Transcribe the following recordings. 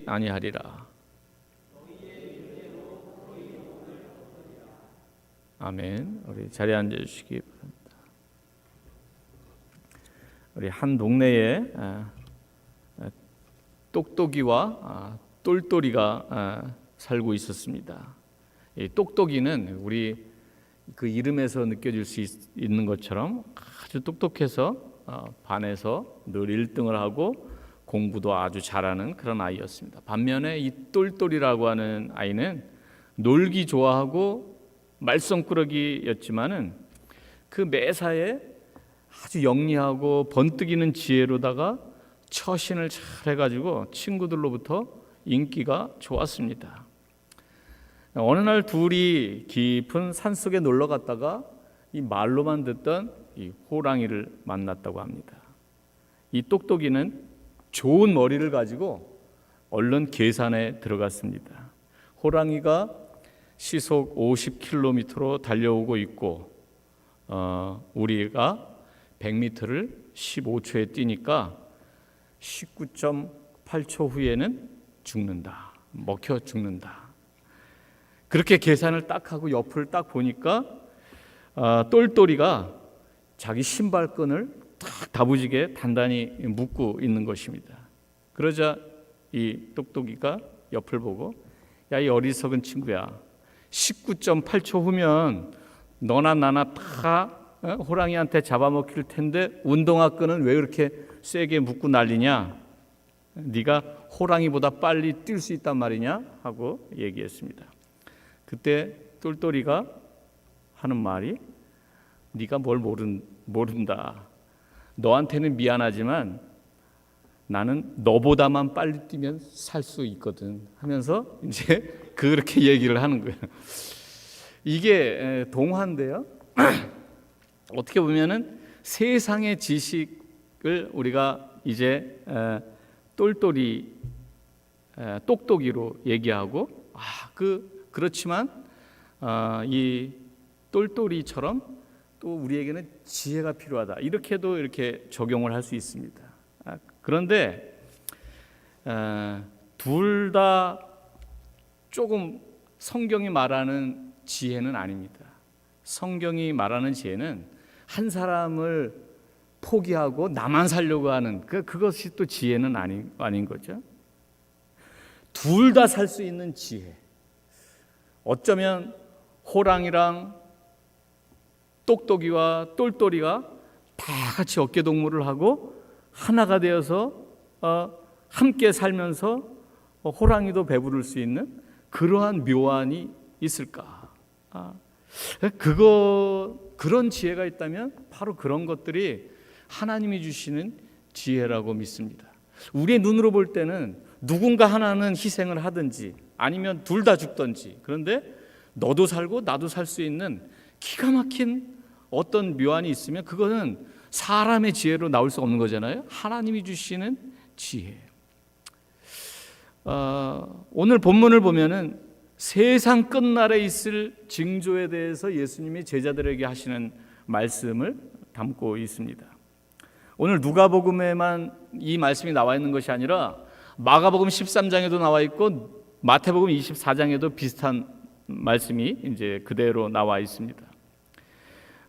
아니하리라. 아멘. 우리 자리에 앉아 주시기 바랍니다. 우리 한 동네에 똑똑이와 똘똘이가 살고 있었습니다. 이 똑똑이는 우리 그 이름에서 느껴질 수 있는 것처럼 아주 똑똑해서 반에서 늘 1등을 하고 공부도 아주 잘하는 그런 아이였습니다. 반면에 이 똘똘이라고 하는 아이는 놀기 좋아하고 말썽꾸러기였지만은 그 매사에 아주 영리하고 번뜩이는 지혜로다가 처신을 잘 해가지고 친구들로부터 인기가 좋았습니다. 어느 날 둘이 깊은 산속에 놀러 갔다가 이 말로만 듣던 이 호랑이를 만났다고 합니다. 이 똑똑이는 좋은 머리를 가지고 얼른 계산에 들어갔습니다. 호랑이가 시속 50km로 달려오고 있고 우리가 100m를 15초에 뛰니까 19.8초 후에는 죽는다. 먹혀 죽는다. 그렇게 계산을 딱 하고 옆을 딱 보니까 똘똘이가 자기 신발끈을 딱 다부지게 단단히 묶고 있는 것입니다. 그러자 이 똑똑이가 옆을 보고 야, 이 어리석은 친구야, 19.8초 후면 너나 나나 다 호랑이한테 잡아먹힐 텐데 운동화 끈은 왜 그렇게 세게 묶고 난리냐? 네가 호랑이보다 빨리 뛸 수 있단 말이냐? 하고 얘기했습니다. 그때 똘똘이가 하는 말이 네가 뭘 모른다. 너한테는 미안하지만 나는 너보다만 빨리 뛰면 살 수 있거든 하면서 이제 그렇게 얘기를 하는 거예요. 이게 동화인데요. 어떻게 보면은 세상의 지식을 우리가 이제 똑똑이로 얘기하고 그렇지만 이 똘똘이처럼 또 우리에게는 지혜가 필요하다. 이렇게도 이렇게 적용을 할 수 있습니다. 그런데 둘 다 조금 성경이 말하는 지혜는 아닙니다. 성경이 말하는 지혜는 한 사람을 포기하고 나만 살려고 하는 그것이 또 지혜는 아닌 거죠. 둘 다 살 수 있는 지혜. 어쩌면 호랑이랑 똑똑이와 똘똘이가 다 같이 어깨동무를 하고 하나가 되어서 함께 살면서 호랑이도 배부를 수 있는 그러한 묘안이 있을까? 그런 지혜가 있다면 바로 그런 것들이 하나님이 주시는 지혜라고 믿습니다. 우리의 눈으로 볼 때는 누군가 하나는 희생을 하든지 아니면 둘 다 죽든지, 그런데 너도 살고 나도 살 수 있는 기가 막힌 어떤 묘안이 있으면 그거는 사람의 지혜로 나올 수 없는 거잖아요. 하나님이 주시는 지혜. 오늘 본문을 보면은 세상 끝날에 있을 징조에 대해서 예수님이 제자들에게 하시는 말씀을 담고 있습니다. 오늘 누가복음에만 이 말씀이 나와 있는 것이 아니라 마가복음 13장에도 나와 있고 마태복음 24장에도 비슷한 말씀이 이제 그대로 나와 있습니다.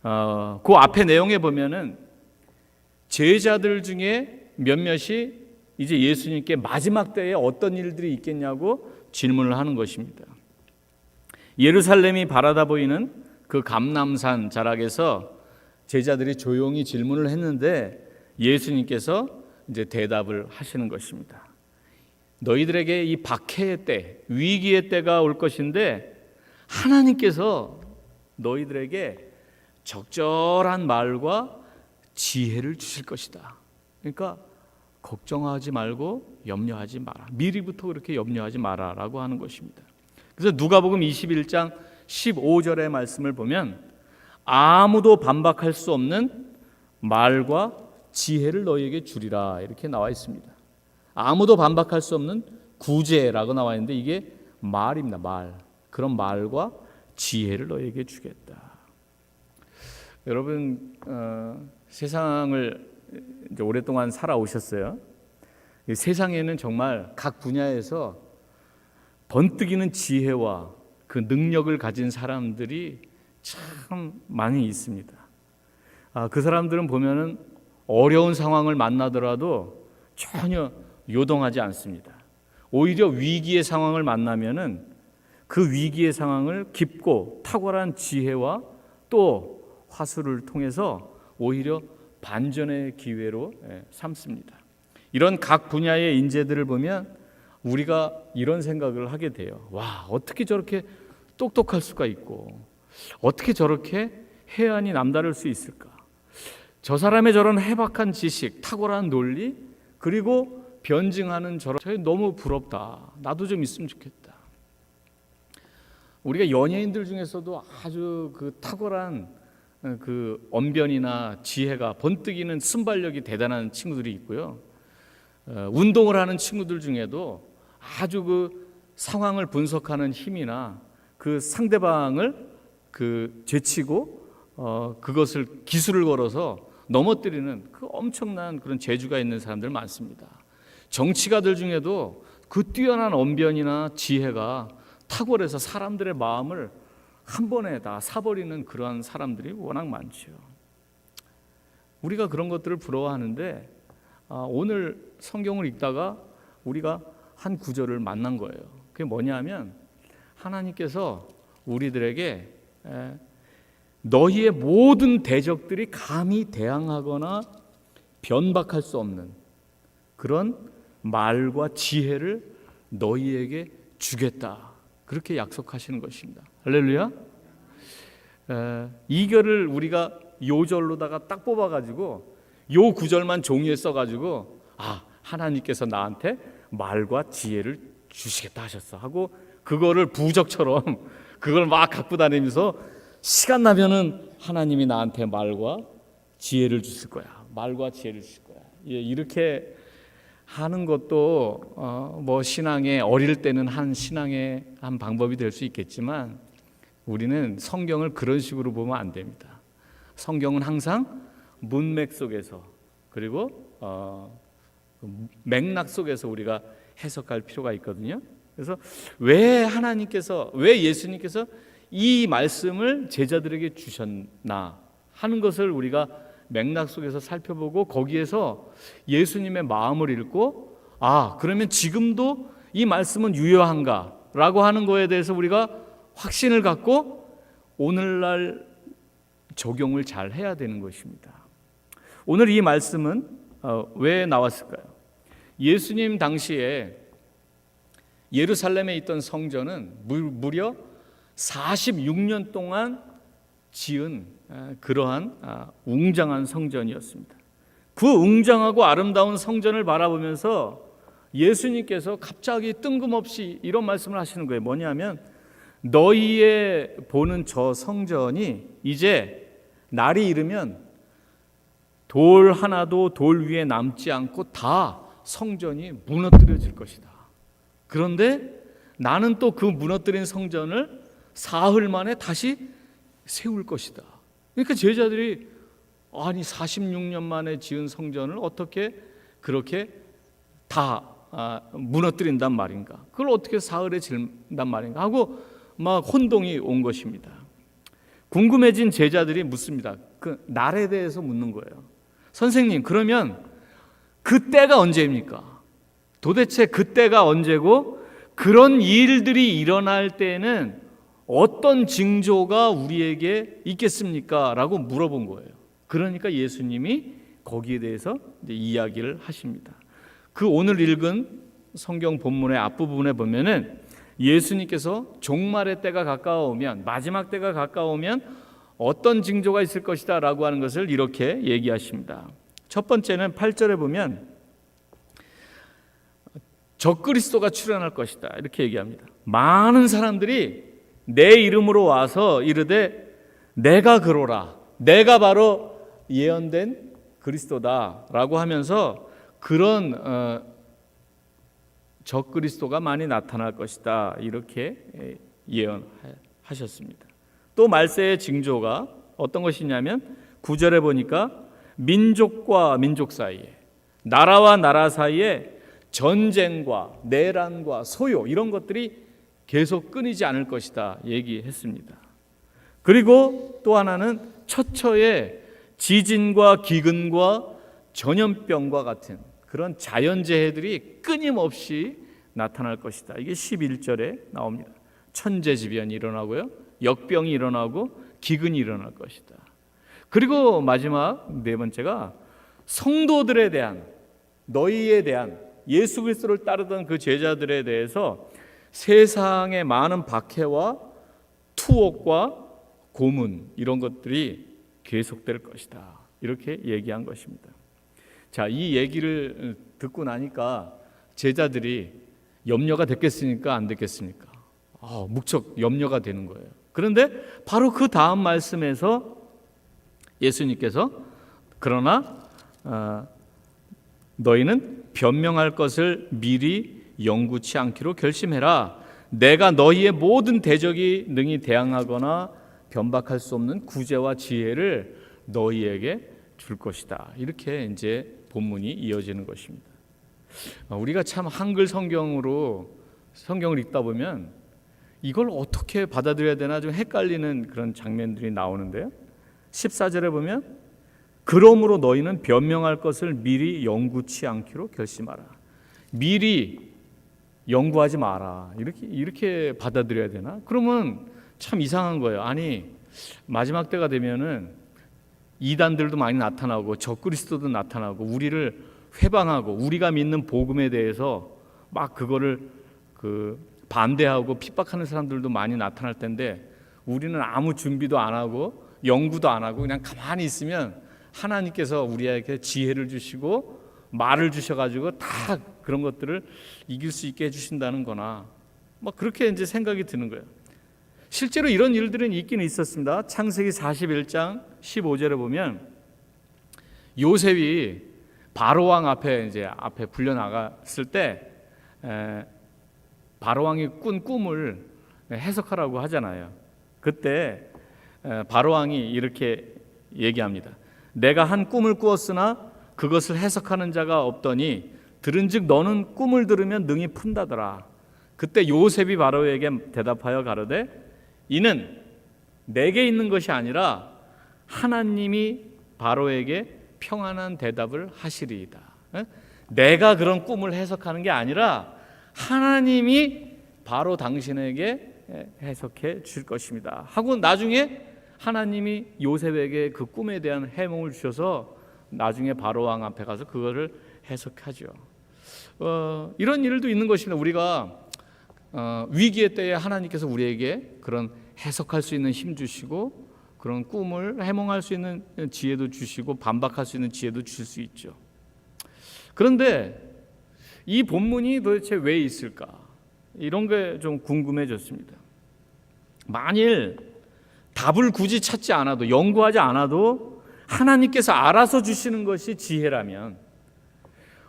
그 앞에 내용에 보면은 제자들 중에 몇몇이 이제 예수님께 마지막 때에 어떤 일들이 있겠냐고 질문을 하는 것입니다. 예루살렘이 바라다 보이는 그 감람산 자락에서 제자들이 조용히 질문을 했는데 예수님께서 이제 대답을 하시는 것입니다. 너희들에게 이 박해의 때, 위기의 때가 올 것인데 하나님께서 너희들에게 적절한 말과 지혜를 주실 것이다. 그러니까 걱정하지 말고 염려하지 마라. 미리부터 그렇게 염려하지 마라라고 하는 것입니다. 그래서 누가복음 21장 15절의 말씀을 보면 아무도 반박할 수 없는 말과 지혜를 너희에게 주리라 이렇게 나와 있습니다. 아무도 반박할 수 없는 구제라고 나와 있는데 이게 말입니다. 말. 그런 말과 지혜를 너희에게 주겠다. 여러분 세상을 이제 오랫동안 살아오셨어요. 세상에는 정말 각 분야에서 번뜩이는 지혜와 그 능력을 가진 사람들이 참 많이 있습니다. 그 사람들은 보면은 어려운 상황을 만나더라도 전혀 요동하지 않습니다. 오히려 위기의 상황을 만나면은 그 위기의 상황을 깊고 탁월한 지혜와 또 화술을 통해서 오히려 반전의 기회로 삼습니다. 이런 각 분야의 인재들을 보면 우리가 이런 생각을 하게 돼요. 와, 어떻게 저렇게 똑똑할 수가 있고 어떻게 저렇게 해안이 남다를 수 있을까? 저 사람의 저런 해박한 지식, 탁월한 논리, 그리고 변증하는 저런 너무 부럽다. 나도 좀 있으면 좋겠다. 우리가 연예인들 중에서도 아주 그 탁월한 그 언변이나 지혜가 번뜩이는 순발력이 대단한 친구들이 있고요. 운동을 하는 친구들 중에도 아주 그 상황을 분석하는 힘이나 그 상대방을 그 제치고 그것을 기술을 걸어서 넘어뜨리는 그 엄청난 그런 재주가 있는 사람들 많습니다. 정치가들 중에도 그 뛰어난 언변이나 지혜가 탁월해서 사람들의 마음을 한 번에 다 사버리는 그러한 사람들이 워낙 많죠. 우리가 그런 것들을 부러워하는데 오늘 성경을 읽다가 우리가 한 구절을 만난 거예요. 그게 뭐냐면 하나님께서 우리들에게 너희의 모든 대적들이 감히 대항하거나 변박할 수 없는 그런 말과 지혜를 너희에게 주겠다. 그렇게 약속하시는 것입니다. 할렐루야. 2절을 우리가 요절로다가 딱 뽑아가지고 요 구절만 종이에 써가지고 하나님께서 나한테 말과 지혜를 주시겠다 하셨어 하고 그거를 부적처럼 그걸 막 갖고 다니면서 시간 나면은 하나님이 나한테 말과 지혜를 주실 거야. 말과 지혜를 주실 거야. 이렇게 하는 것도 뭐 신앙의 어릴 때는 한 신앙의 한 방법이 될 수 있겠지만 우리는 성경을 그런 식으로 보면 안 됩니다. 성경은 항상 문맥 속에서 그리고 맥락 속에서 우리가 해석할 필요가 있거든요. 그래서 왜 예수님께서 이 말씀을 제자들에게 주셨나 하는 것을 우리가 맥락 속에서 살펴보고 거기에서 예수님의 마음을 읽고 그러면 지금도 이 말씀은 유효한가라고 하는 거에 대해서 우리가 확신을 갖고 오늘날 적용을 잘 해야 되는 것입니다. 오늘 이 말씀은 왜 나왔을까요? 예수님 당시에 예루살렘에 있던 성전은 무려 46년 동안 지은 그러한 웅장한 성전이었습니다. 그 웅장하고 아름다운 성전을 바라보면서 예수님께서 갑자기 뜬금없이 이런 말씀을 하시는 거예요. 뭐냐면 너희의 보는 저 성전이 이제 날이 이르면 돌 하나도 돌 위에 남지 않고 다 성전이 무너뜨려질 것이다. 그런데 나는 또 그 무너뜨린 성전을 사흘 만에 다시 세울 것이다. 그러니까 제자들이 46년 만에 지은 성전을 어떻게 그렇게 다 무너뜨린단 말인가? 그걸 어떻게 사흘에 짓는단 말인가? 하고 막 혼동이 온 것입니다. 궁금해진 제자들이 묻습니다. 그 날에 대해서 묻는 거예요. 선생님, 그러면 그때가 언제입니까? 도대체 그때가 언제고 그런 일들이 일어날 때는 어떤 징조가 우리에게 있겠습니까? 라고 물어본 거예요. 그러니까 예수님이 거기에 대해서 이제 이야기를 하십니다. 그 오늘 읽은 성경 본문의 앞부분에 보면은 예수님께서 종말의 때가 가까워오면, 마지막 때가 가까우면 어떤 징조가 있을 것이다 라고 하는 것을 이렇게 얘기하십니다. 첫 번째는 8절에 보면 적그리스도가 출현할 것이다 이렇게 얘기합니다. 많은 사람들이 내 이름으로 와서 이르되 내가 그로라, 내가 바로 예언된 그리스도다 라고 하면서 그런 적그리스도가 많이 나타날 것이다 이렇게 예언하셨습니다. 또 말세의 징조가 어떤 것이냐면 9절에 보니까 민족과 민족 사이에, 나라와 나라 사이에 전쟁과 내란과 소요 이런 것들이 계속 끊이지 않을 것이다 얘기했습니다. 그리고 또 하나는 처처에 지진과 기근과 전염병과 같은 그런 자연재해들이 끊임없이 나타날 것이다. 이게 11절에 나옵니다. 천재지변이 일어나고요, 역병이 일어나고 기근이 일어날 것이다. 그리고 마지막 네 번째가 성도들에 대한, 너희에 대한, 예수 그리스도를 따르던 그 제자들에 대해서 세상의 많은 박해와 투옥과 고문 이런 것들이 계속될 것이다. 이렇게 얘기한 것입니다. 자, 이 얘기를 듣고 나니까 제자들이 염려가 됐겠습니까? 안 됐겠습니까? 무척 염려가 되는 거예요. 그런데 바로 그 다음 말씀에서 예수님께서 그러나 너희는 변명할 것을 미리 영구치 않기로 결심해라. 내가 너희의 모든 대적이 능히 대항하거나 변박할 수 없는 구제와 지혜를 너희에게 줄 것이다. 이렇게 이제 본문이 이어지는 것입니다. 우리가 참 한글 성경으로 성경을 읽다 보면 이걸 어떻게 받아들여야 되나 좀 헷갈리는 그런 장면들이 나오는데요. 14절에 보면 그러므로 너희는 변명할 것을 미리 연구치 않기로 결심하라. 미리 연구하지 마라. 이렇게 받아들여야 되나? 그러면 참 이상한 거예요. 아니, 마지막 때가 되면은 이단들도 많이 나타나고 적그리스도도 나타나고 우리를 회방하고 우리가 믿는 복음에 대해서 막 그거를 반대하고 핍박하는 사람들도 많이 나타날 텐데 우리는 아무 준비도 안 하고 연구도 안 하고 그냥 가만히 있으면 하나님께서 우리에게 지혜를 주시고 말을 주셔가지고 다 그런 것들을 이길 수 있게 해주신다는 거나 막 그렇게 이제 생각이 드는 거예요. 실제로 이런 일들은 있긴 있었습니다. 창세기 41장 15절에 보면 요셉이 바로왕 앞에 불려 나갔을 때 바로왕이 꾼 꿈을 해석하라고 하잖아요. 그때 바로왕이 이렇게 얘기합니다. 내가 한 꿈을 꾸었으나 그것을 해석하는 자가 없더니 들은즉 너는 꿈을 들으면 능히 푼다더라. 그때 요셉이 바로에게 대답하여 가로되 이는 내게 있는 것이 아니라 하나님이 바로에게 평안한 대답을 하시리이다. 내가 그런 꿈을 해석하는 게 아니라 하나님이 바로 당신에게 해석해 줄 것입니다. 하고 나중에 하나님이 요셉에게 그 꿈에 대한 해몽을 주셔서 나중에 바로왕 앞에 가서 그거를 해석하죠. 이런 일도 있는 것입니다. 우리가 위기의 때에 하나님께서 우리에게 그런 해석할 수 있는 힘 주시고 그런 꿈을 해몽할 수 있는 지혜도 주시고 반박할 수 있는 지혜도 주실 수 있죠. 그런데 이 본문이 도대체 왜 있을까? 이런 게 좀 궁금해졌습니다. 만일 답을 굳이 찾지 않아도 연구하지 않아도 하나님께서 알아서 주시는 것이 지혜라면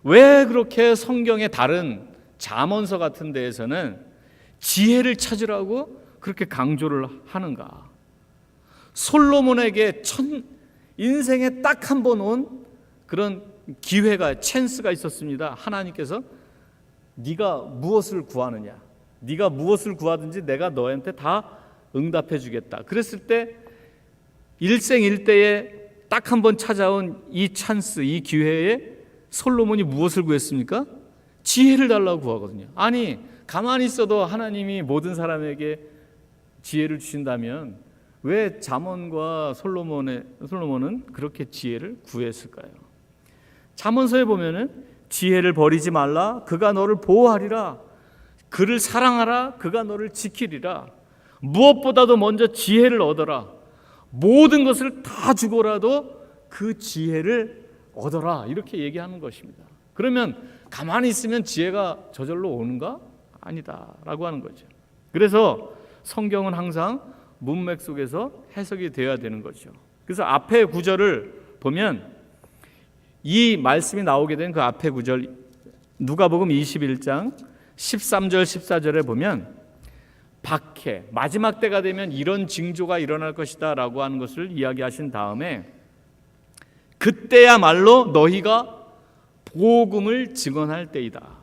왜 그렇게 성경의 다른 잠언서 같은 데에서는 지혜를 찾으라고 그렇게 강조를 하는가? 솔로몬에게 인생에 딱 한 번 온 그런 기회가 찬스가 있었습니다. 하나님께서 네가 무엇을 구하느냐, 네가 무엇을 구하든지 내가 너한테 다 응답해 주겠다. 그랬을 때 일생일대에 딱 한 번 찾아온 이 찬스, 이 기회에 솔로몬이 무엇을 구했습니까? 지혜를 달라고 구하거든요. 아니, 가만히 있어도 하나님이 모든 사람에게 지혜를 주신다면 왜 잠언과 솔로몬은 그렇게 지혜를 구했을까요? 잠언서에 보면은 지혜를 버리지 말라, 그가 너를 보호하리라. 그를 사랑하라, 그가 너를 지키리라. 무엇보다도 먼저 지혜를 얻어라. 모든 것을 다 주고라도 그 지혜를 얻어라. 이렇게 얘기하는 것입니다. 그러면 가만히 있으면 지혜가 저절로 오는가? 아니다라고 하는 거죠. 그래서 성경은 항상 문맥 속에서 해석이 되어야 되는 거죠. 그래서 앞에 구절을 보면 이 말씀이 나오게 된 그 앞에 구절 누가복음 21장 13절 14절에 보면 박해, 마지막 때가 되면 이런 징조가 일어날 것이다 라고 하는 것을 이야기하신 다음에 그때야말로 너희가 복음을 증언할 때이다.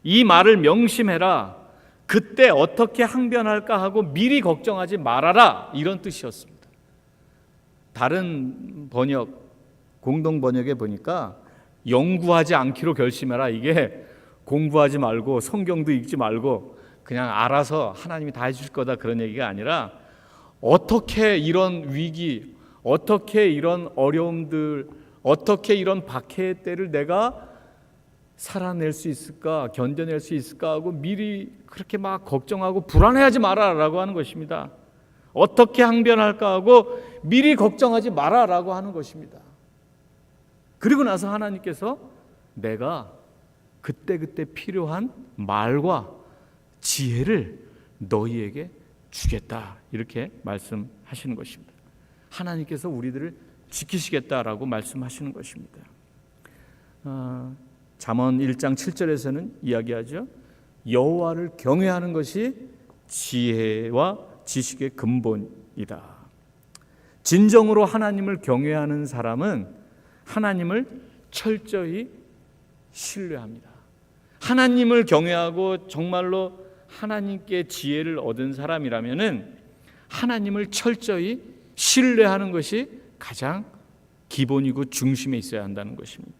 이 말을 명심해라. 그때 어떻게 항변할까 하고 미리 걱정하지 말아라. 이런 뜻이었습니다. 다른 번역, 공동 번역에 보니까 연구하지 않기로 결심해라. 이게 공부하지 말고 성경도 읽지 말고 그냥 알아서 하나님이 다 해주실 거다 그런 얘기가 아니라 어떻게 이런 위기, 어떻게 이런 어려움들, 어떻게 이런 박해의 때를 내가 살아낼 수 있을까, 견뎌낼 수 있을까 하고 미리 그렇게 막 걱정하고 불안해하지 마라라고 하는 것입니다. 어떻게 항변할까 하고 미리 걱정하지 마라라고 하는 것입니다. 그리고 나서 하나님께서 내가 그때그때 필요한 말과 지혜를 너희에게 주겠다 이렇게 말씀하시는 것입니다. 하나님께서 우리들을 지키시겠다라고 말씀하시는 것입니다. 잠언 1장 7절에서는 이야기하죠. 여호와를 경외하는 것이 지혜와 지식의 근본이다. 진정으로 하나님을 경외하는 사람은 하나님을 철저히 신뢰합니다. 하나님을 경외하고 정말로 하나님께 지혜를 얻은 사람이라면은 하나님을 철저히 신뢰하는 것이 가장 기본이고 중심에 있어야 한다는 것입니다.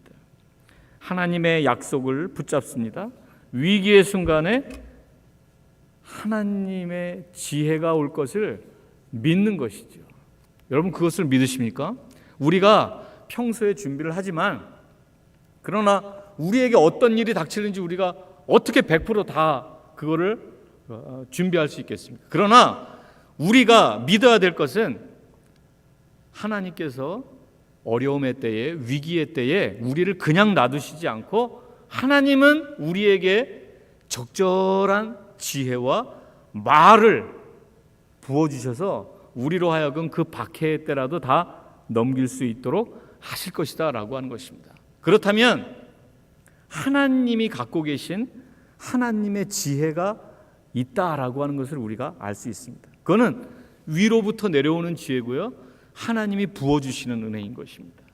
하나님의 약속을 붙잡습니다. 위기의 순간에 하나님의 지혜가 올 것을 믿는 것이죠. 여러분 그것을 믿으십니까? 우리가 평소에 준비를 하지만 그러나 우리에게 어떤 일이 닥치는지 우리가 어떻게 100% 다 그거를 준비할 수 있겠습니까? 그러나 우리가 믿어야 될 것은 하나님께서 어려움의 때에 위기의 때에 우리를 그냥 놔두시지 않고 하나님은 우리에게 적절한 지혜와 말을 부어주셔서 우리로 하여금 그 박해의 때라도 다 넘길 수 있도록 하실 것이다 라고 하는 것입니다. 그렇다면 하나님이 갖고 계신 하나님의 지혜가 있다라고 하는 것을 우리가 알 수 있습니다. 그거는 위로부터 내려오는 지혜고요, 하나님이 부어주시는 은혜인 것입니다.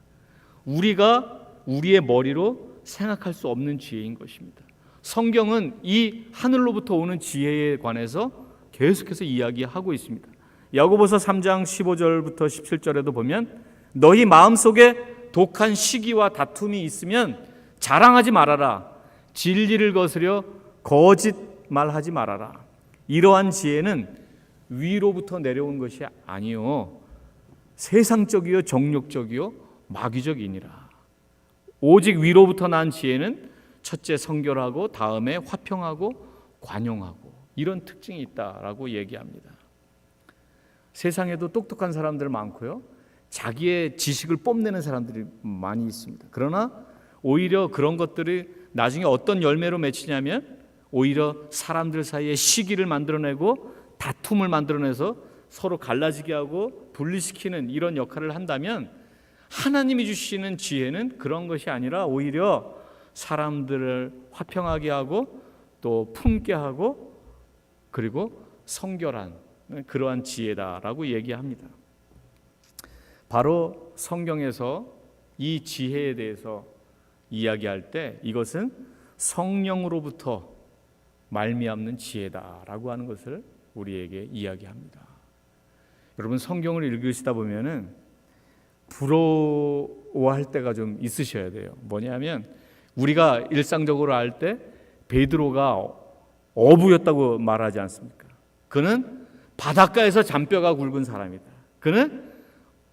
우리가 우리의 머리로 생각할 수 없는 지혜인 것입니다. 성경은 이 하늘로부터 오는 지혜에 관해서 계속해서 이야기하고 있습니다. 야고보서 3장 15절부터 17절에도 보면 너희 마음속에 독한 시기와 다툼이 있으면 자랑하지 말아라. 진리를 거스려 거짓 말하지 말아라. 이러한 지혜는 위로부터 내려온 것이 아니요 세상적이요 정욕적이요 마귀적이니라. 오직 위로부터 난 지혜는 첫째 성결하고 다음에 화평하고 관용하고 이런 특징이 있다라고 얘기합니다. 세상에도 똑똑한 사람들 많고요, 자기의 지식을 뽐내는 사람들이 많이 있습니다. 그러나 오히려 그런 것들이 나중에 어떤 열매로 맺히냐면 오히려 사람들 사이에 시기를 만들어내고 다툼을 만들어내서 서로 갈라지게 하고 분리시키는 이런 역할을 한다면 하나님이 주시는 지혜는 그런 것이 아니라 오히려 사람들을 화평하게 하고 또 품게 하고 그리고 성결한 그러한 지혜다라고 얘기합니다. 바로 성경에서 이 지혜에 대해서 이야기할 때 이것은 성령으로부터 말미암는 지혜다라고 하는 것을 우리에게 이야기합니다. 여러분 성경을 읽으시다 보면은 부러워할 때가 좀 있으셔야 돼요. 뭐냐면 우리가 일상적으로 알 때 베드로가 어부였다고 말하지 않습니까? 그는 바닷가에서 잔뼈가 굵은 사람이다. 그는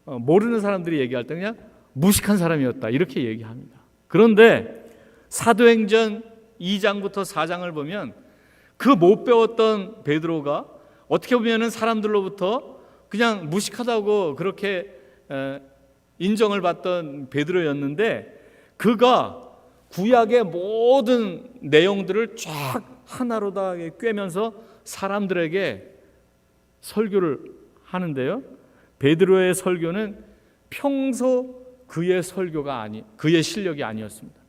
모르는 사람들이 얘기할 때 그냥 무식한 사람이었다 이렇게 얘기합니다. 그런데 사도행전 2장부터 4장을 보면 그 못 배웠던 베드로가 어떻게 보면 사람들로부터 그냥 무식하다고 그렇게 인정을 받던 베드로였는데 그가 구약의 모든 내용들을 쫙 하나로 다 꿰면서 사람들에게 설교를 하는데요, 베드로의 설교는 평소 그의 설교가 그의 실력이 아니었습니다.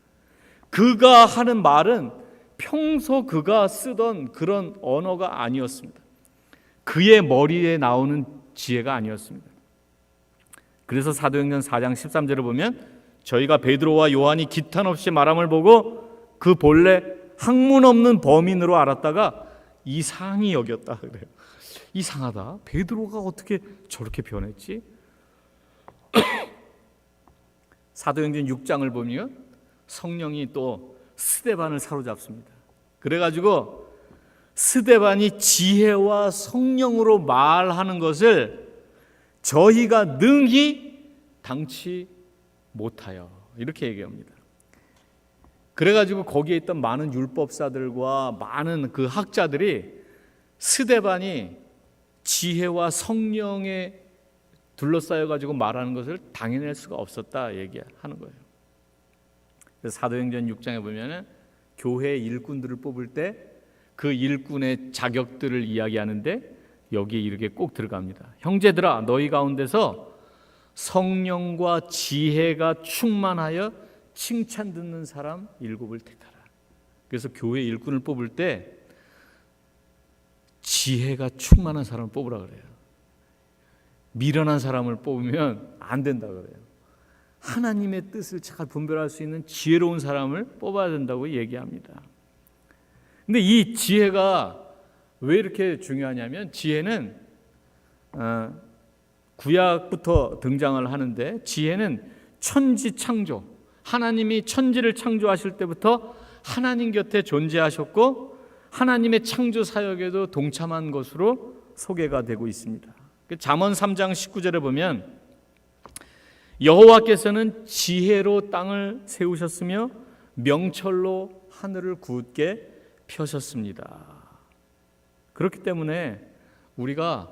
그가 하는 말은 평소 그가 쓰던 그런 언어가 아니었습니다. 그의 머리에 나오는 지혜가 아니었습니다. 그래서 사도행전 4장 13절을 보면 저희가 베드로와 요한이 기탄 없이 말함을 보고 그 본래 학문 없는 범인으로 알았다가 이상히 여겼다 그래요. 이상하다. 베드로가 어떻게 저렇게 변했지? 사도행전 6장을 보면 성령이 또 스데반을 사로잡습니다. 그래가지고 스데반이 지혜와 성령으로 말하는 것을 저희가 능히 당치 못하여 이렇게 얘기합니다. 그래가지고 거기에 있던 많은 율법사들과 많은 그 학자들이 스데반이 지혜와 성령에 둘러싸여가지고 말하는 것을 당해낼 수가 없었다 얘기하는 거예요. 그래서 사도행전 6장에 보면은 교회 일꾼들을 뽑을 때 그 일꾼의 자격들을 이야기하는데 여기에 이렇게 꼭 들어갑니다. 형제들아, 너희 가운데서 성령과 지혜가 충만하여 칭찬 듣는 사람 7을 택하라. 그래서 교회 일꾼을 뽑을 때 지혜가 충만한 사람을 뽑으라 그래요. 미련한 사람을 뽑으면 안 된다 그래요. 하나님의 뜻을 잘 분별할 수 있는 지혜로운 사람을 뽑아야 된다고 얘기합니다. 근데 이 지혜가 왜 이렇게 중요하냐면 지혜는 구약부터 등장을 하는데 지혜는 천지 창조, 하나님이 천지를 창조하실 때부터 하나님 곁에 존재하셨고 하나님의 창조 사역에도 동참한 것으로 소개가 되고 있습니다. 잠언 3장 19절에 보면 여호와께서는 지혜로 땅을 세우셨으며 명철로 하늘을 굳게 펴셨습니다. 그렇기 때문에 우리가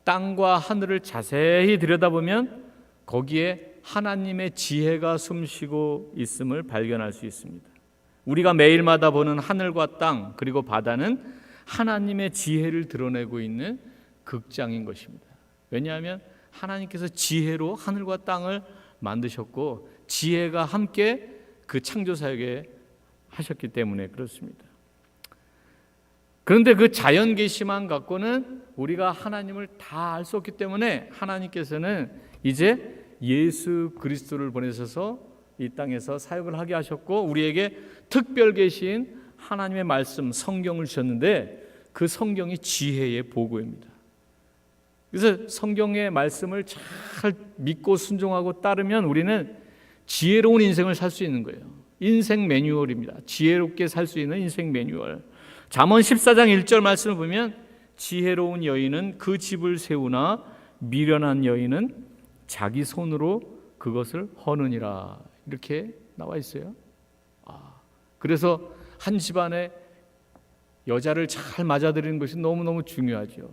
땅과 하늘을 자세히 들여다보면 거기에 하나님의 지혜가 숨쉬고 있음을 발견할 수 있습니다. 우리가 매일마다 보는 하늘과 땅 그리고 바다는 하나님의 지혜를 드러내고 있는 극장인 것입니다. 왜냐하면 하나님께서 지혜로 하늘과 땅을 만드셨고 지혜가 함께 그 창조 사역에 하셨기 때문에 그렇습니다. 그런데 그 자연 계시만 갖고는 우리가 하나님을 다 알 수 없기 때문에 하나님께서는 이제 예수 그리스도를 보내셔서 이 땅에서 사역을 하게 하셨고 우리에게 특별 계신 하나님의 말씀 성경을 주셨는데 그 성경이 지혜의 보고입니다. 그래서 성경의 말씀을 잘 믿고 순종하고 따르면 우리는 지혜로운 인생을 살 수 있는 거예요. 인생 매뉴얼입니다. 지혜롭게 살 수 있는 인생 매뉴얼. 잠언 14장 1절 말씀을 보면 지혜로운 여인은 그 집을 세우나 미련한 여인은 자기 손으로 그것을 허느니라 이렇게 나와 있어요. 그래서 한 집안에 여자를 잘 맞아들이는 것이 너무너무 중요하죠.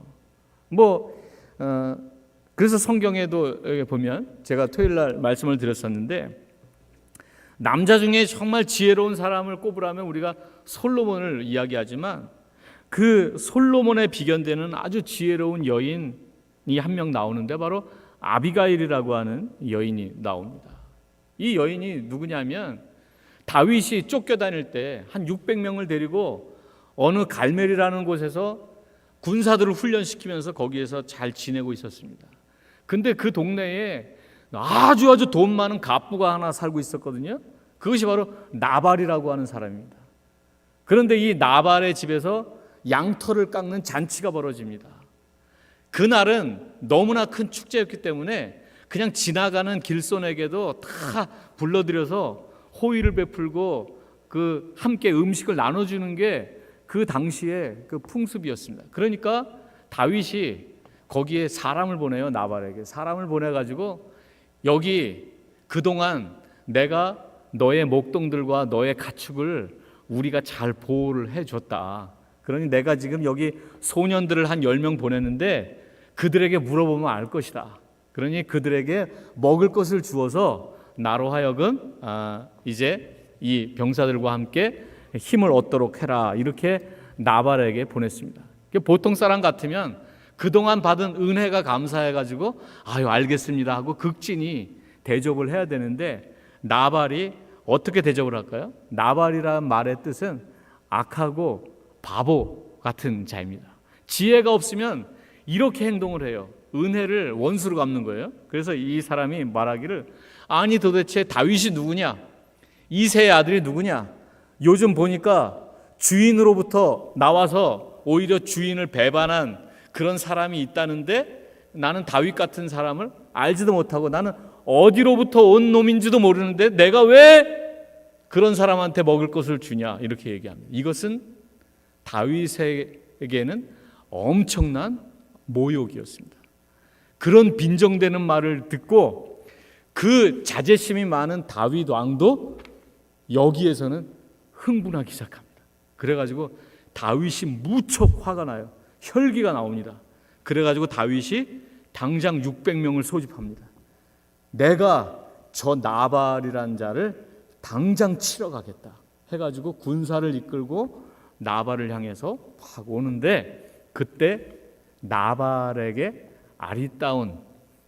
그래서 성경에도 여기 보면 제가 토요일 날 말씀을 드렸었는데 남자 중에 정말 지혜로운 사람을 꼽으라면 우리가 솔로몬을 이야기하지만 그 솔로몬에 비견되는 아주 지혜로운 여인이 한 명 나오는데 바로 아비가일이라고 하는 여인이 나옵니다. 이 여인이 누구냐면 다윗이 쫓겨다닐 때 한 600명을 데리고 어느 갈멜이라는 곳에서 군사들을 훈련시키면서 거기에서 잘 지내고 있었습니다. 근데 그 동네에 아주 돈 많은 갑부가 하나 살고 있었거든요. 그것이 바로 나발이라고 하는 사람입니다. 그런데 이 나발의 집에서 양털을 깎는 잔치가 벌어집니다. 그날은 너무나 큰 축제였기 때문에 그냥 지나가는 길손에게도 다 불러들여서 호의를 베풀고 그 함께 음식을 나눠주는 게 그 당시에 그 풍습이었습니다. 그러니까 다윗이 거기에 사람을 보내요. 나발에게 사람을 보내가지고 여기 그동안 내가 너의 목동들과 너의 가축을 우리가 잘 보호를 해줬다. 그러니 내가 지금 여기 소년들을 한 10명 보냈는데 그들에게 물어보면 알 것이다. 그러니 그들에게 먹을 것을 주어서 나로 하여금 이제 이 병사들과 함께 힘을 얻도록 해라. 이렇게 나발에게 보냈습니다. 보통 사람 같으면 그동안 받은 은혜가 감사해가지고 아유 알겠습니다 하고 극진히 대접을 해야 되는데 나발이 어떻게 대접을 할까요? 나발이라는 말의 뜻은 악하고 바보 같은 자입니다. 지혜가 없으면 이렇게 행동을 해요. 은혜를 원수로 갚는 거예요. 그래서 이 사람이 말하기를 아니 도대체 다윗이 누구냐? 이새의 아들이 누구냐? 요즘 보니까 주인으로부터 나와서 오히려 주인을 배반한 그런 사람이 있다는데 나는 다윗 같은 사람을 알지도 못하고 나는 어디로부터 온 놈인지도 모르는데 내가 왜 그런 사람한테 먹을 것을 주냐 이렇게 얘기합니다. 이것은 다윗에게는 엄청난 모욕이었습니다. 그런 빈정대는 말을 듣고 그 자제심이 많은 다윗 왕도 여기에서는 흥분하기 시작합니다. 그래가지고 다윗이 무척 화가 나요. 혈기가 나옵니다. 그래가지고 다윗이 당장 600명을 소집합니다. 내가 저 나발이라는 자를 당장 치러 가겠다 해가지고 군사를 이끌고 나발을 향해서 막 오는데 그때 나발에게 아리따운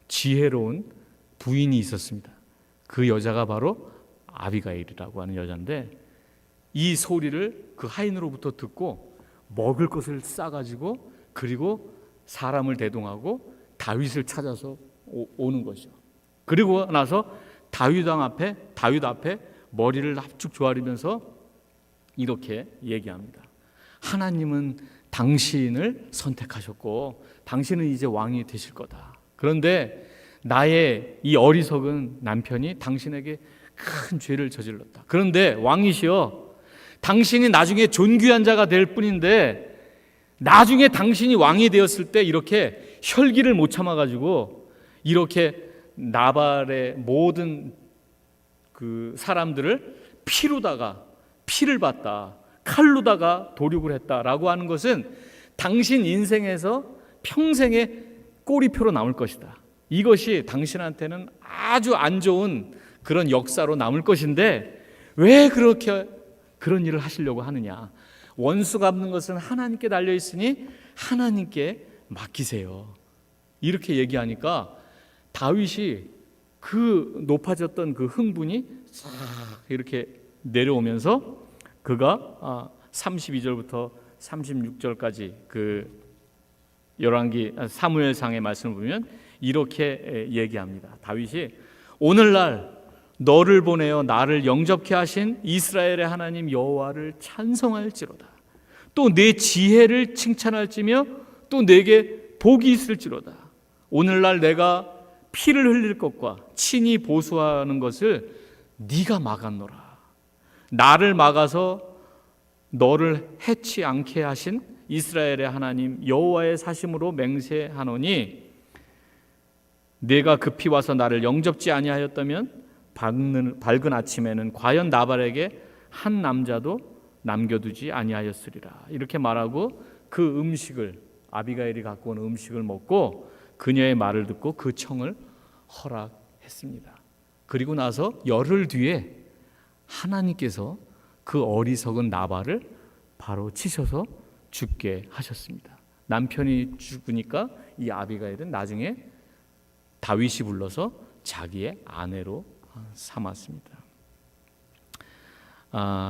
지혜로운 부인이 있었습니다. 그 여자가 바로 아비가일이라고 하는 여자인데 이 소리를 그 하인으로부터 듣고 먹을 것을 싸가지고 그리고 사람을 대동하고 다윗을 찾아서 오는 것이죠. 그리고 나서 다윗 앞에 머리를 납죽 조아리면서 이렇게 얘기합니다. 하나님은 당신을 선택하셨고 당신은 이제 왕이 되실 거다. 그런데 나의 이 어리석은 남편이 당신에게 큰 죄를 저질렀다. 그런데 왕이시여, 당신이 나중에 존귀한 자가 될 뿐인데 나중에 당신이 왕이 되었을 때 이렇게 혈기를 못 참아가지고 이렇게 나발의 모든 그 사람들을 피를 봤다, 칼로다가 도륙을 했다라고 하는 것은 당신 인생에서 평생의 꼬리표로 남을 것이다. 이것이 당신한테는 아주 안 좋은 그런 역사로 남을 것인데 왜 그렇게 그런 일을 하시려고 하느냐. 원수 갚는 것은 하나님께 달려있으니 하나님께 맡기세요. 이렇게 얘기하니까 다윗이 그 높아졌던 그 흥분이 싹 이렇게 내려오면서 그가 32절부터 36절까지 그 열왕기 사무엘상의 말씀을 보면 이렇게 얘기합니다. 다윗이 오늘날 너를 보내어 나를 영접케 하신 이스라엘의 하나님 여호와를 찬송할지로다. 또 내 지혜를 칭찬할지며 또 내게 복이 있을지로다. 오늘날 내가 피를 흘릴 것과 친히 보수하는 것을 네가 막았노라. 나를 막아서 너를 해치 않게 하신 이스라엘의 하나님 여호와의 사심으로 맹세하노니 내가 급히 와서 나를 영접지 아니하였다면 밝은 아침에는 과연 나발에게 한 남자도 남겨두지 아니하였으리라. 이렇게 말하고 그 음식을 아비가일이 갖고 온 음식을 먹고 그녀의 말을 듣고 그 청을 허락했습니다. 그리고 나서 열흘 뒤에 하나님께서 그 어리석은 나발을 바로 치셔서 죽게 하셨습니다. 남편이 죽으니까 이 아비가일은 나중에 다윗이 불러서 자기의 아내로 삼았습니다.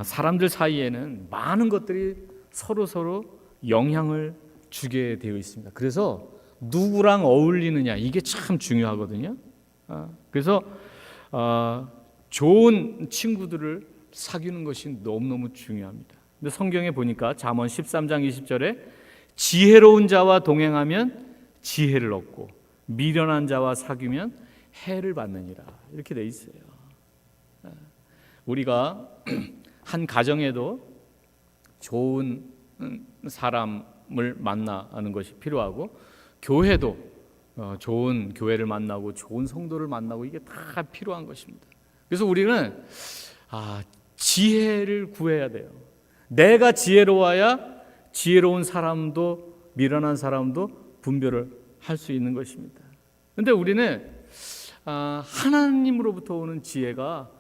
사람들 사이에는 많은 것들이 서로 영향을 주게 되어 있습니다. 그래서 누구랑 어울리느냐 이게 참 중요하거든요. 그래서 좋은 친구들을 사귀는 것이 너무너무 중요합니다. 근데 성경에 보니까 잠언 13장 20절에 지혜로운 자와 동행하면 지혜를 얻고 미련한 자와 사귀면 해를 받느니라 이렇게 돼 있어요. 우리가 한 가정에도 좋은 사람을 만나는 것이 필요하고 교회도 좋은 교회를 만나고 좋은 성도를 만나고 이게 다 필요한 것입니다. 그래서 우리는 지혜를 구해야 돼요. 내가 지혜로워야 지혜로운 사람도 미련한 사람도 분별을 할 수 있는 것입니다. 그런데 우리는 하나님으로부터 오는 지혜가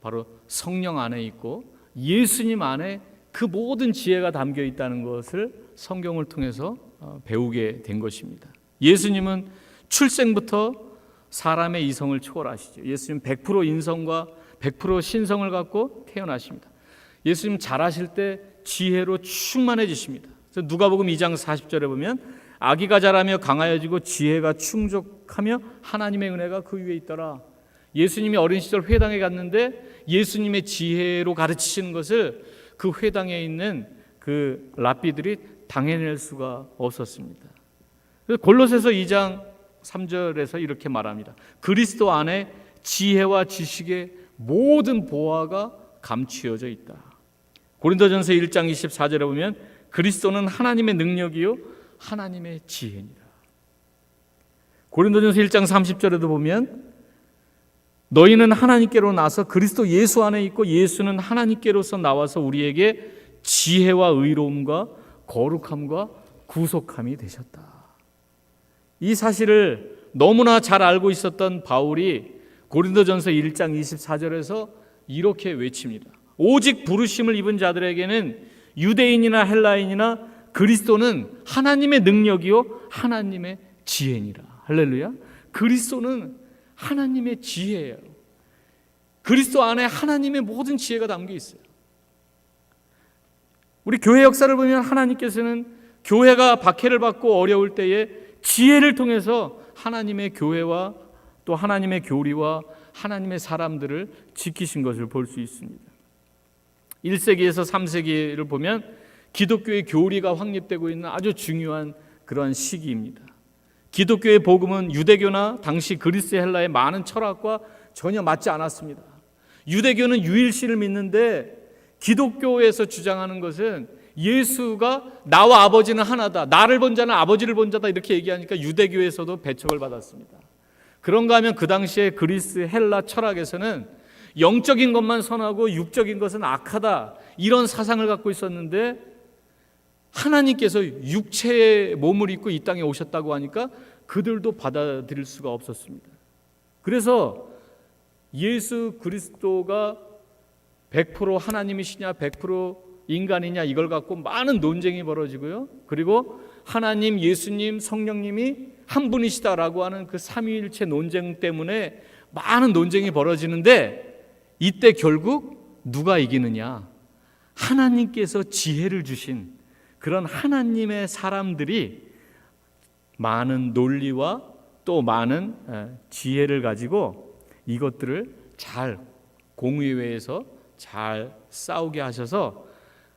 바로 성령 안에 있고 예수님 안에 그 모든 지혜가 담겨 있다는 것을 성경을 통해서 배우게 된 것입니다. 예수님은 출생부터 사람의 이성을 초월하시죠. 예수님 100% 인성과 100% 신성을 갖고 태어나십니다. 예수님 자라실 때 지혜로 충만해지십니다. 그래서 누가복음 2장 40절에 보면 아기가 자라며 강하여지고 지혜가 충족하며 하나님의 은혜가 그 위에 있더라. 예수님이 어린 시절 회당에 갔는데 예수님의 지혜로 가르치시는 것을 그 회당에 있는 그 랍비들이 당해낼 수가 없었습니다. 골로새서 2장 3절에서 이렇게 말합니다. 그리스도 안에 지혜와 지식의 모든 보화가 감추어져 있다. 고린도전서 1장 24절에 보면 그리스도는 하나님의 능력이요 하나님의 지혜니라. 고린도전서 1장 30절에도 보면 너희는 하나님께로 나서 그리스도 예수 안에 있고 예수는 하나님께로서 나와서 우리에게 지혜와 의로움과 거룩함과 구속함이 되셨다. 이 사실을 너무나 잘 알고 있었던 바울이 고린도전서 1장 24절에서 이렇게 외칩니다. 오직 부르심을 입은 자들에게는 유대인이나 헬라인이나 그리스도는 하나님의 능력이요 하나님의 지혜니라. 할렐루야. 그리스도는 하나님의 지혜예요. 그리스도 안에 하나님의 모든 지혜가 담겨 있어요. 우리 교회 역사를 보면 하나님께서는 교회가 박해를 받고 어려울 때에 지혜를 통해서 하나님의 교회와 또 하나님의 교리와 하나님의 사람들을 지키신 것을 볼 수 있습니다. 1세기에서 3세기를 보면 기독교의 교리가 확립되고 있는 아주 중요한 그러한 시기입니다. 기독교의 복음은 유대교나 당시 그리스 헬라의 많은 철학과 전혀 맞지 않았습니다. 유대교는 유일신을 믿는데 기독교에서 주장하는 것은 예수가 나와 아버지는 하나다, 나를 본 자는 아버지를 본 자다 이렇게 얘기하니까 유대교에서도 배척을 받았습니다. 그런가 하면 그 당시에 그리스 헬라 철학에서는 영적인 것만 선하고 육적인 것은 악하다 이런 사상을 갖고 있었는데 하나님께서 육체의 몸을 입고 이 땅에 오셨다고 하니까 그들도 받아들일 수가 없었습니다. 그래서 예수 그리스도가 100% 하나님이시냐 100% 인간이냐 이걸 갖고 많은 논쟁이 벌어지고요. 그리고 하나님, 예수님, 성령님이 한 분이시다라고 하는 그 삼위일체 논쟁 때문에 많은 논쟁이 벌어지는데 이때 결국 누가 이기느냐? 하나님께서 지혜를 주신 그런 하나님의 사람들이 많은 논리와 또 많은 지혜를 가지고 이것들을 잘 공의회에서 잘 싸우게 하셔서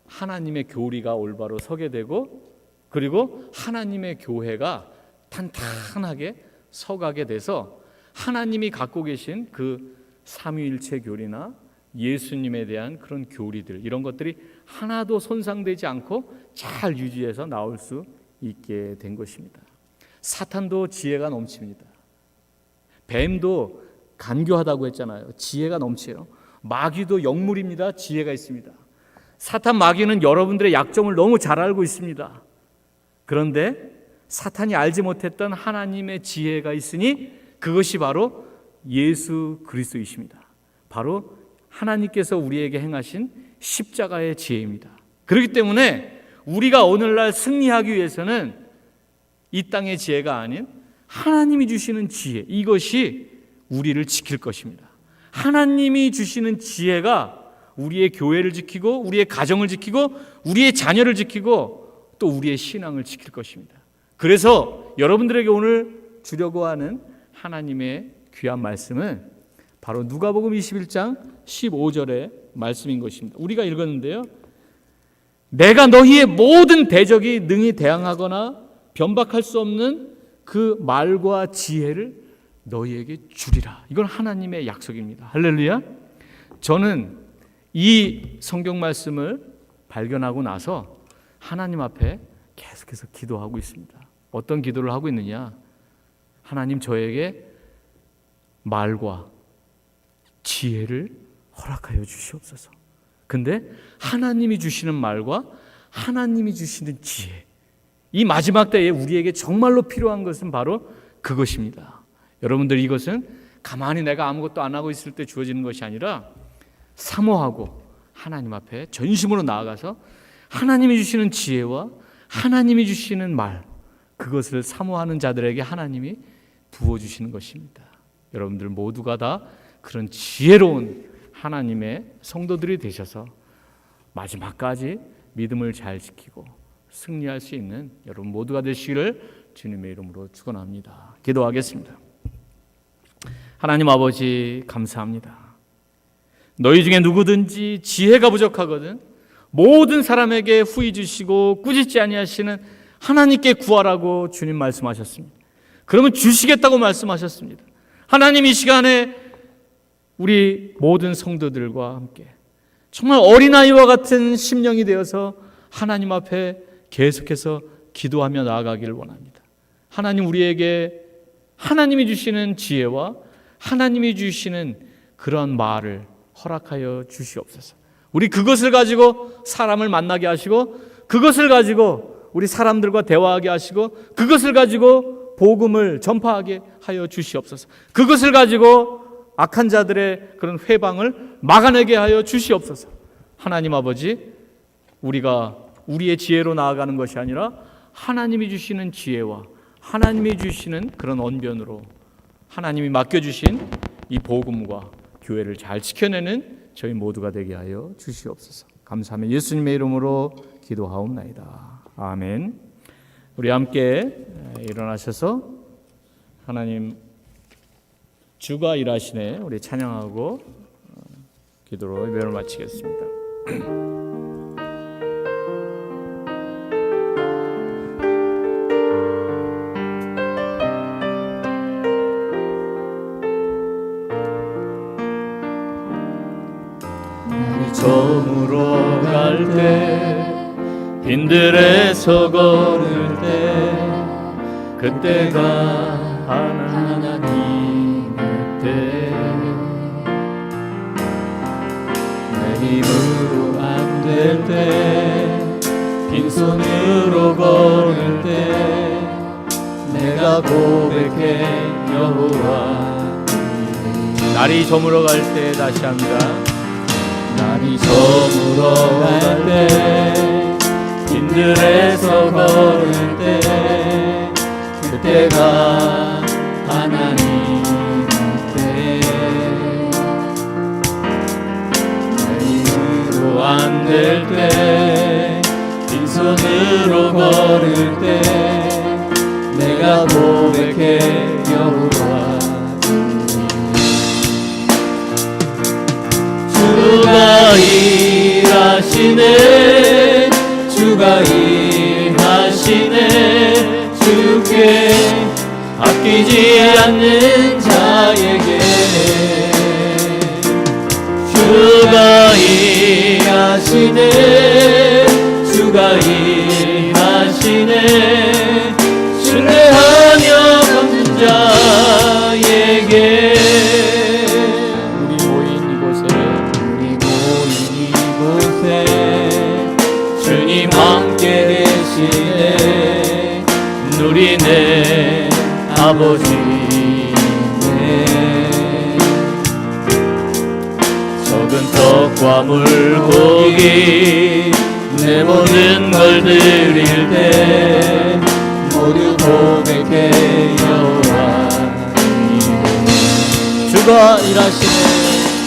하나님의 교리가 올바로 서게 되고 그리고 하나님의 교회가 탄탄하게 서가게 돼서 하나님이 갖고 계신 그 삼위일체 교리나 예수님에 대한 그런 교리들 이런 것들이 하나도 손상되지 않고 잘 유지해서 나올 수 있게 된 것입니다. 사탄도 지혜가 넘칩니다. 뱀도 간교하다고 했잖아요. 지혜가 넘쳐요. 마귀도 영물입니다. 지혜가 있습니다. 사탄 마귀는 여러분들의 약점을 너무 잘 알고 있습니다. 그런데 사탄이 알지 못했던 하나님의 지혜가 있으니 그것이 바로 예수 그리스도이십니다. 바로 하나님께서 우리에게 행하신 십자가의 지혜입니다. 그렇기 때문에 우리가 오늘날 승리하기 위해서는 이 땅의 지혜가 아닌 하나님이 주시는 지혜, 이것이 우리를 지킬 것입니다. 하나님이 주시는 지혜가 우리의 교회를 지키고 우리의 가정을 지키고 우리의 자녀를 지키고 또 우리의 신앙을 지킬 것입니다. 그래서 여러분들에게 오늘 주려고 하는 하나님의 귀한 말씀은 바로 누가복음 21장 15절의 말씀인 것입니다. 우리가 읽었는데요. 내가 너희의 모든 대적이 능히 대항하거나 변박할 수 없는 그 말과 지혜를 너희에게 주리라. 이건 하나님의 약속입니다. 할렐루야. 저는 이 성경 말씀을 발견하고 나서 하나님 앞에 계속해서 기도하고 있습니다. 어떤 기도를 하고 있느냐? 하나님 저에게 말과 지혜를 허락하여 주시옵소서. 근데 하나님이 주시는 말과 하나님이 주시는 지혜, 이 마지막 때에 우리에게 정말로 필요한 것은 바로 그것입니다. 여러분들 이것은 가만히 내가 아무것도 안 하고 있을 때 주어지는 것이 아니라 사모하고 하나님 앞에 전심으로 나아가서 하나님이 주시는 지혜와 하나님이 주시는 말, 그것을 사모하는 자들에게 하나님이 부어주시는 것입니다. 여러분들 모두가 다 그런 지혜로운 하나님의 성도들이 되셔서 마지막까지 믿음을 잘 지키고 승리할 수 있는 여러분 모두가 되시기를 주님의 이름으로 축원합니다. 기도하겠습니다. 하나님 아버지 감사합니다. 너희 중에 누구든지 지혜가 부족하거든 모든 사람에게 후히 주시고 꾸짖지 아니하시는 하나님께 구하라고 주님 말씀하셨습니다. 그러면 주시겠다고 말씀하셨습니다. 하나님 이 시간에 우리 모든 성도들과 함께 정말 어린아이와 같은 심령이 되어서 하나님 앞에 계속해서 기도하며 나아가기를 원합니다. 하나님 우리에게 하나님이 주시는 지혜와 하나님이 주시는 그런 말을 허락하여 주시옵소서. 우리 그것을 가지고 사람을 만나게 하시고 그것을 가지고 우리 사람들과 대화하게 하시고 그것을 가지고 복음을 전파하게 하여 주시옵소서. 그것을 가지고 악한 자들의 그런 회방을 막아내게 하여 주시옵소서. 하나님 아버지, 우리가 우리의 지혜로 나아가는 것이 아니라 하나님이 주시는 지혜와 하나님이 주시는 그런 언변으로 하나님이 맡겨주신 이 복음과 교회를 잘 지켜내는 저희 모두가 되게 하여 주시옵소서. 감사하며 예수님의 이름으로 기도하옵나이다. 아멘. 우리 함께 일어나셔서 하나님 주가 일하시네 우리 찬양하고 기도로 예배를 마치겠습니다. 저물어 갈 때 빈들에서 걸을 때 그때가 하나님의 때 내 힘으로 안 될 때 빈손으로 걸을 때 내가 고백해 여호와 날이 저물어 갈 때 다시 합니다. 날이 저물어 갈 때 빈들에서 걸을 때 그때가 하나님의 때 내 힘으로 안 될 때 빈손으로 걸을 때 내가 고백해 여호와 주가 일하시네 주가 일하시네 주께 아끼지 않는 자에게 주가 일하시네 주가 일하시네 신뢰하며 걷는 자에게 주님 함께 계시네 누리네 아버지네 적은 떡과 물고기 내 모든 걸 드릴 때 모두 고백해 여호와 주가 일하시네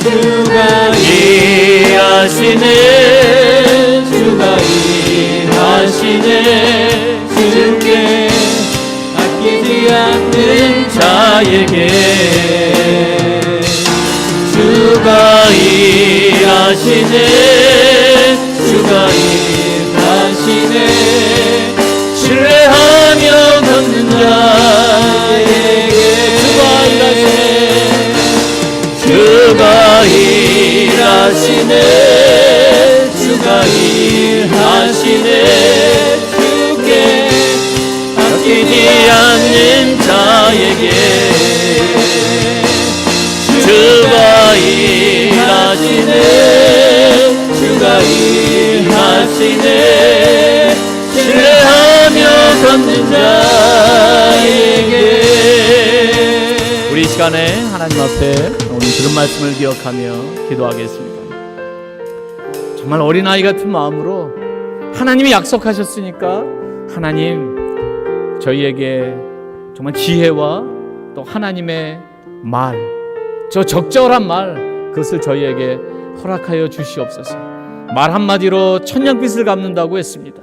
주가 일하시네 주가 일하시네 주께 아끼지 않는 자에게 주가 일하시네 주가 일하시네 신뢰하며 걷는 자에게 주가 일하시네 주가 일하시네 주가 일하시네 주께 아끼지 않는 자에게 주가 일하시네 주가 일하시네 신뢰하며 걷는 자에게 우리 이 시간에 하나님 앞에 오늘 들은 말씀을 기억하며 기도하겠습니다. 정말 어린아이 같은 마음으로 하나님이 약속하셨으니까 하나님 저희에게 정말 지혜와 또 하나님의 말, 저 적절한 말 그것을 저희에게 허락하여 주시옵소서. 말 한마디로 천냥빚을 갚는다고 했습니다.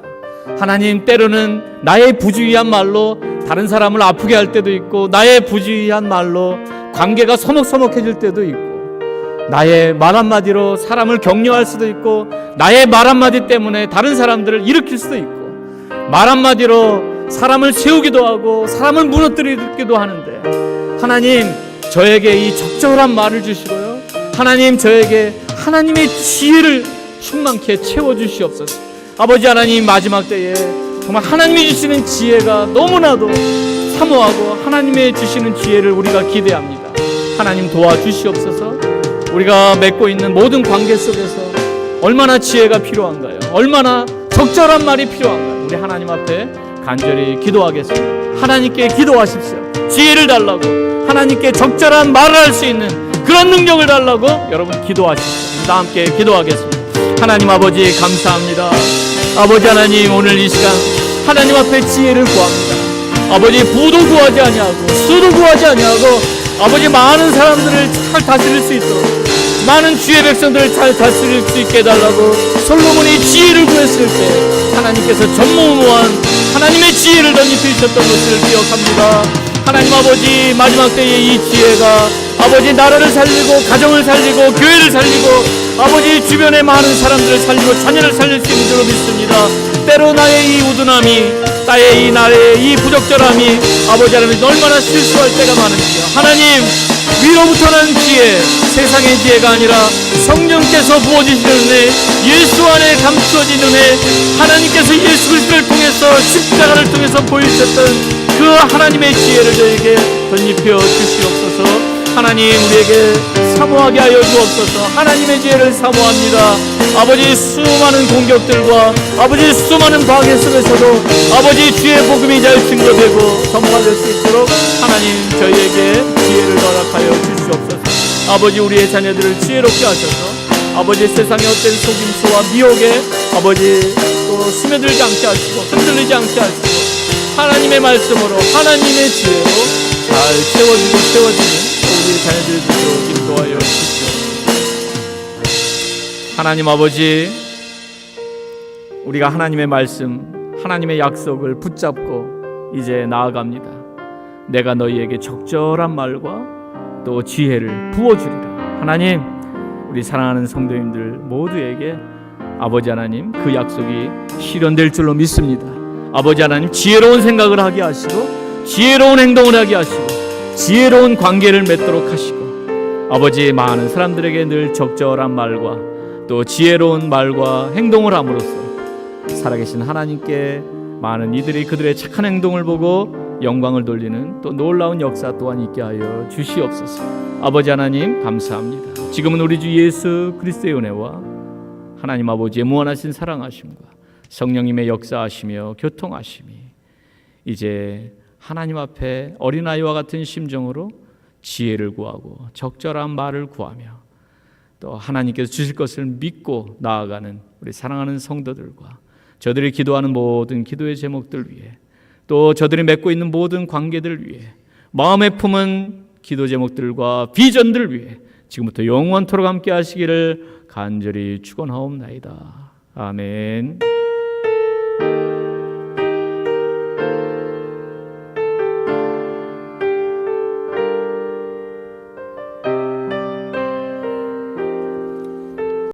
하나님 때로는 나의 부주의한 말로 다른 사람을 아프게 할 때도 있고 나의 부주의한 말로 관계가 서먹서먹해질 때도 있고 나의 말 한마디로 사람을 격려할 수도 있고, 나의 말 한마디 때문에 다른 사람들을 일으킬 수도 있고, 말 한마디로 사람을 세우기도 하고 사람을 무너뜨리기도 하는데, 하나님 저에게 이 적절한 말을 주시고요, 하나님 저에게 하나님의 지혜를 충만케 채워주시옵소서. 아버지 하나님, 마지막 때에 정말 하나님이 주시는 지혜가 너무나도 사모하고 하나님의 주시는 지혜를 우리가 기대합니다. 하나님 도와주시옵소서. 우리가 맺고 있는 모든 관계 속에서 얼마나 지혜가 필요한가요? 얼마나 적절한 말이 필요한가요? 우리 하나님 앞에 간절히 기도하겠습니다. 하나님께 기도하십시오. 지혜를 달라고, 하나님께 적절한 말을 할 수 있는 그런 능력을 달라고 여러분 기도하십시오. 다 함께 기도하겠습니다. 하나님 아버지 감사합니다. 아버지 하나님, 오늘 이 시간 하나님 앞에 지혜를 구합니다. 아버지 부도 구하지 아니하고 수도 구하지 아니하고 아버지 많은 사람들을 잘 다스릴 수 있도록, 많은 주의 백성들을 잘 다스릴 수 있게 해달라고 솔로몬이 지혜를 구했을 때 하나님께서 전무후무한 하나님의 지혜를 덧입히셨던 것을 기억합니다. 하나님 아버지, 마지막 때에 이 지혜가 아버지 나라를 살리고 가정을 살리고 교회를 살리고 아버지 주변의 많은 사람들을 살리고 자녀를 살릴 수 있는 줄로 믿습니다. 때로 나의 이 우둔함이, 나의 이 부적절함이 아버지 하나님 얼마나 실수할 때가 많은지요. 하나님, 위로부터 나는 지혜, 세상의 지혜가 아니라 성령께서 부어주시는 은혜, 예수 안에 감추어진 은혜, 하나님께서 예수 그리스도를 통해서 십자가를 통해서 보이셨던 그 하나님의 지혜를 저에게 덧입혀 주시옵소서. 하나님, 우리에게 사모하게 하여 주옵소서. 하나님의 지혜를 사모합니다. 아버지, 수많은 공격들과 아버지 수많은 방해 속에서도 아버지 주의 복음이 잘 증거되고 전파될 수 있도록 하나님 저희에게 지혜를 허락하여 주시옵소서. 아버지, 우리의 자녀들을 지혜롭게 하셔서 아버지 세상의 어떤 속임수와 미혹에 아버지 또 스며들지 않게 하시고 흔들리지 않게 하시고 하나님의 말씀으로 하나님의 지혜로 잘 채워주고 채워지는 우리 자녀들도 인도하여 주시옵소서. 하나님 아버지, 우리가 하나님의 말씀, 하나님의 약속을 붙잡고 이제 나아갑니다. 내가 너희에게 적절한 말과 또 지혜를 부어주리라. 하나님, 우리 사랑하는 성도님들 모두에게 아버지 하나님 그 약속이 실현될 줄로 믿습니다. 아버지 하나님, 지혜로운 생각을 하게 하시고 지혜로운 행동을 하게 하시고 지혜로운 관계를 맺도록 하시고 아버지 많은 사람들에게 늘 적절한 말과 또 지혜로운 말과 행동을 함으로써 살아계신 하나님께 많은 이들이 그들의 착한 행동을 보고 영광을 돌리는 또 놀라운 역사 또한 있게 하여 주시옵소서. 아버지 하나님 감사합니다. 지금은 우리 주 예수 그리스도의 은혜와 하나님 아버지의 무한하신 사랑하심과 성령님의 역사하시며 교통하심이 이제 하나님 앞에 어린아이와 같은 심정으로 지혜를 구하고 적절한 말을 구하며 또 하나님께서 주실 것을 믿고 나아가는 우리 사랑하는 성도들과 저들이 기도하는 모든 기도의 제목들 위해 또 저들이 맺고 있는 모든 관계들 위해 마음에 품은 기도 제목들과 비전들 위해 지금부터 영원토록 함께 하시기를 간절히 축원하옵나이다. 아멘.